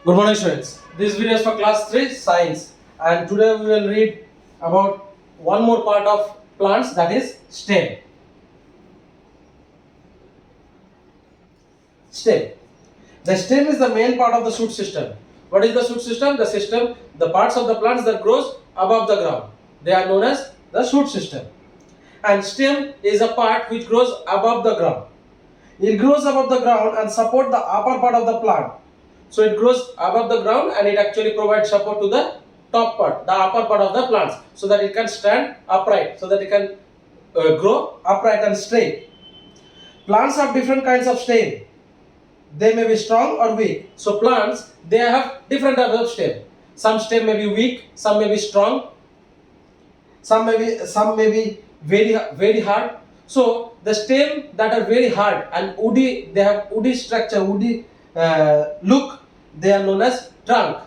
Good morning, students. This video is for class 3 science, and today we will read about one more part of plants, that is stem. Stem. The stem is the main part of the shoot system. What is the shoot system? The parts of the plants that grows above the ground. They are known as the shoot system. And stem is a part which grows above the ground. It grows above the ground and support the upper part of the plant. So it grows above the ground and it actually provides support to the top part, the upper part of the plants, so that it can stand upright, so that it can grow upright and straight. Plants have different kinds of stem. They may be strong or weak. So plants, they have different types of stem. Some stem may be weak, some may be strong, some may be very hard. So the stem that are very hard and woody, they have woody structure, woody look, they are known as trunk.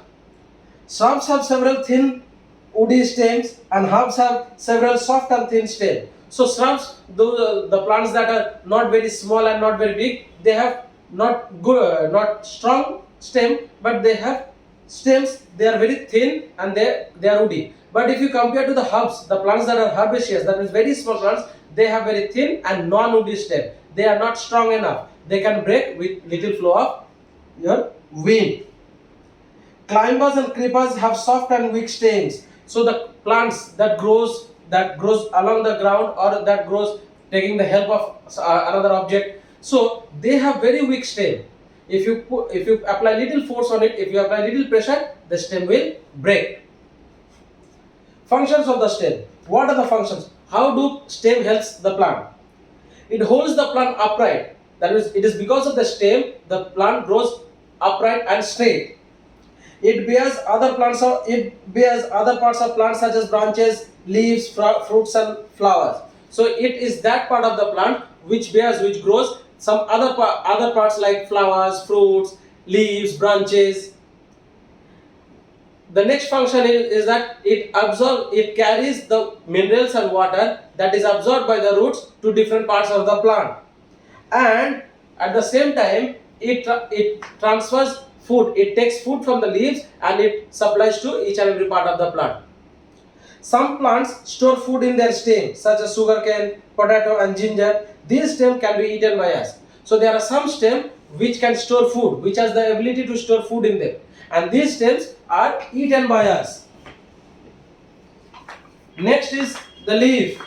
Shrubs have several thin woody stems and herbs have several soft and thin stems. So shrubs, the plants that are not very small and not very big, they have not strong stem, but they have stems, they are very thin and they are woody. But if you compare to the herbs, the plants that are herbaceous, that is very small plants, they have very thin and non-woody stem. They are not strong enough. They can break with little flow of your wind. Climbers and creepers have soft and weak stems. So the plants that grows along the ground or that grows taking the help of another object, so they have very weak stem. If you apply little force on it, if you apply little pressure, the stem will break. Functions of the stem. What are the functions? How do stem helps the plant? It holds the plant upright. That is, it is because of the stem the plant grows upright and straight. It bears other parts of plants such as branches, leaves, fruits and flowers. So it is that part of the plant which grows some other parts like flowers, fruits, leaves, branches. The next function is that it carries the minerals and water that is absorbed by the roots to different parts of the plant, and at the same time it transfers food. It takes food from the leaves and it supplies to each and every part of the plant. Some plants store food in their stem, such as sugarcane, potato and ginger. These stems can be eaten by us. So there are some stems which can store food, which has the ability to store food in them, and these stems are eaten by us. Next is the leaf.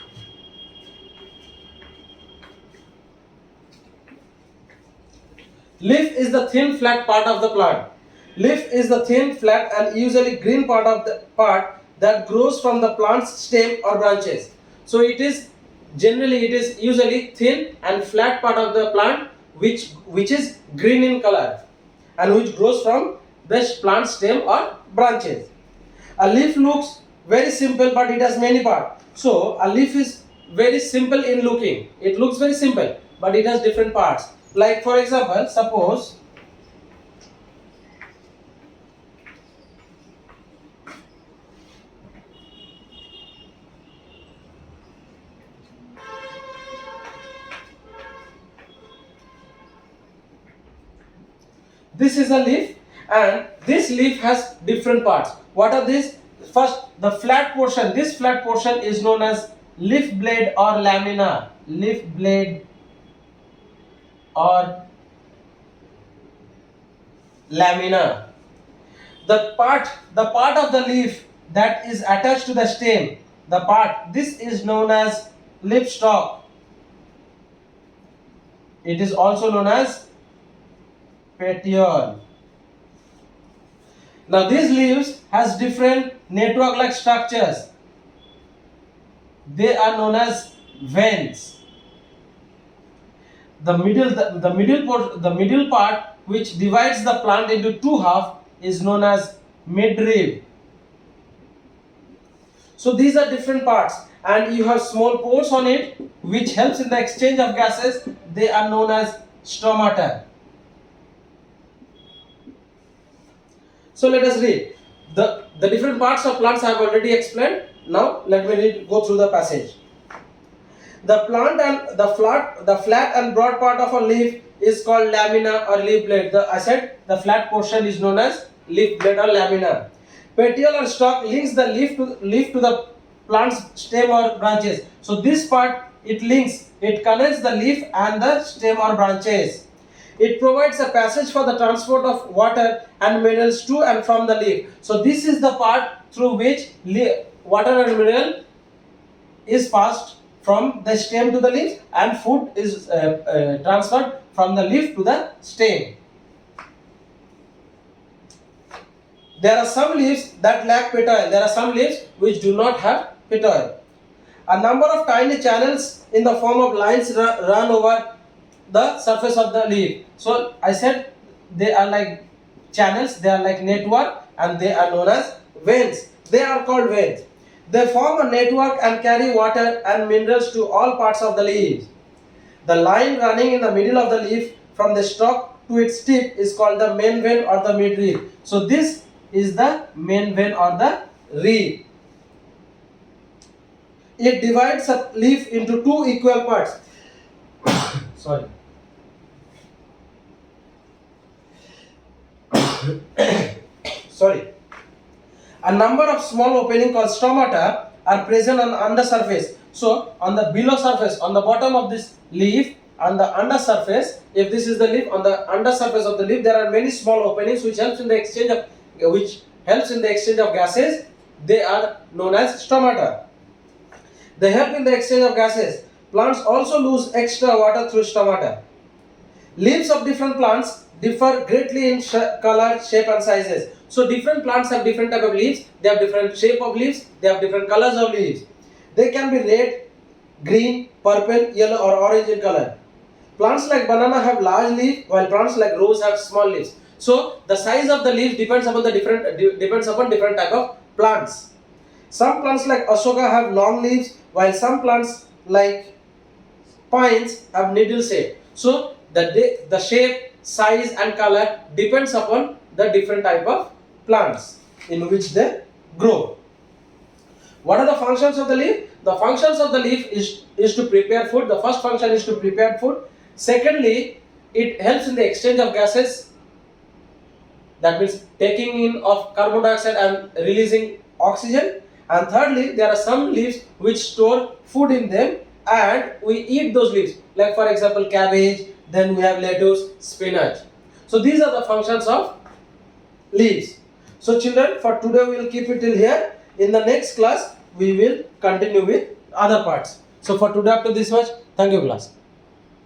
Leaf is the thin flat part of the plant. Leaf is the thin flat and usually green part of the part that grows from the plant's stem or branches. So it is usually thin and flat part of the plant which is green in color and which grows from the plant stem or branches. A leaf looks very simple, but it has many parts. So a leaf is very simple in looking. It looks very simple, but it has different parts. Like for example, suppose this is a leaf, and this leaf has different parts. What are these? First, the flat portion. This flat portion is known as leaf blade or lamina. Leaf blade or lamina. The part of the leaf that is attached to the stem, this is known as leaf stalk. It is also known as petiole. Now these leaves has different network like structures. They are known as veins. The middle part which divides the plant into two halves is known as midrib. So these are different parts, and you have small pores on it which helps in the exchange of gases. They are known as stomata. So let us read the different parts of plants. I have already explained. Now let me go through the passage. The plant and the flat and broad part of a leaf is called lamina or leaf blade. I said the flat portion is known as leaf blade or lamina. Petiole or stalk links the leaf to the plant's stem or branches. So this part it links, it connects the leaf and the stem or branches. It provides a passage for the transport of water and minerals to and from the leaf. So this is the part through which water and mineral is passed from the stem to the leaf, and food is transferred from the leaf to the stem. There are some leaves that lack petiole. There are some leaves which do not have petiole. A number of tiny channels in the form of lines run over the surface of the leaf. So I said they are like channels, they are like network, and they are known as veins. They are called veins. They form a network and carry water and minerals to all parts of the leaves. The line running in the middle of the leaf from the stalk to its tip is called the main vein or the midrib. So this is the main vein or the rib. It divides a leaf into two equal parts. Sorry. Sorry. A number of small openings called stomata are present on the undersurface. So on the below surface, on the bottom of this leaf, on the undersurface, if this is the leaf, on the undersurface of the leaf, there are many small openings which helps in the exchange of gases. They are known as stomata. They help in the exchange of gases. Plants also lose extra water through stomata. Leaves of different plants differ greatly in color, shape and sizes. So different plants have different type of leaves, they have different shape of leaves, they have different colors of leaves. They can be red, green, purple, yellow or orange in color. Plants like banana have large leaves while plants like rose have small leaves. So the size of the leaves depends upon different type of plants. Some plants like Ashoka have long leaves while some plants like pines have needle shape. So the shape, size and color depends upon the different type of plants in which they grow. What are the functions of the leaf? The functions of the leaf is to prepare food. The first function is to prepare food. Secondly, it helps in the exchange of gases. That means taking in of carbon dioxide and releasing oxygen. And thirdly, there are some leaves which store food in them and we eat those leaves. Like for example, cabbage, then we have lettuce, spinach. So these are the functions of leaves. So children, for today we will keep it till here. In the next class, we will continue with other parts. So for today up to this much. Thank you class.